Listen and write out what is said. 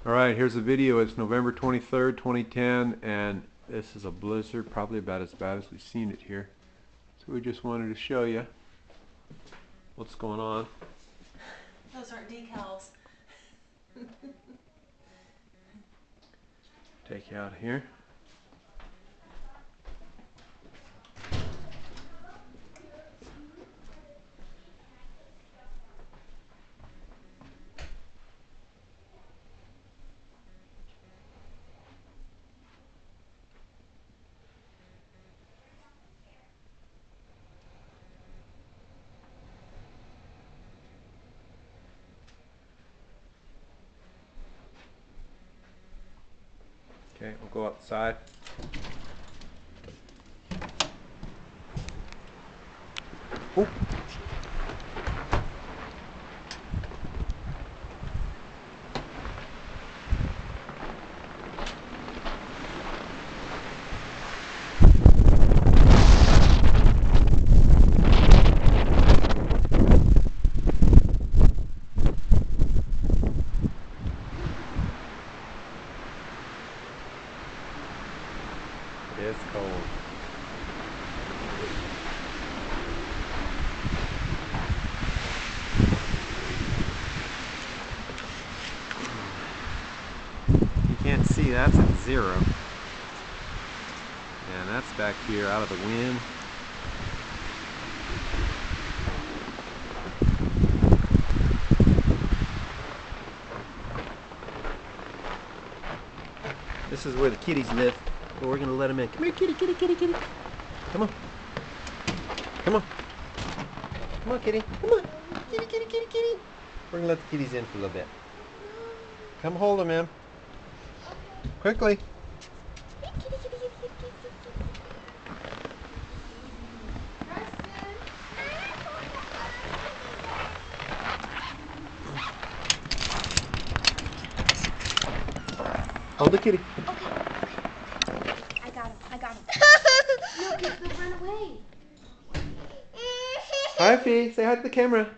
Alright, here's a video. It's November 23rd, 2010, and this is a blizzard, probably about as bad as we've seen it here. So we just wanted to show you what's going on. Those aren't decals. Take you out here. Okay, we'll go outside. Oh. It's cold. You can't see, that's at 0. And that's back here out of the wind. This is where the kitties live. But we're gonna let them in. Come here, kitty, kitty, kitty, kitty. Come on. Come on. Come on, kitty. Come on. Kitty, kitty, kitty, kitty. We're gonna let the kitties in for a little bit. Come hold them, ma'am. Quickly. Hold the kitty. I got him. I got him. No, they'll run away. Hi, Fee. Say hi to the camera.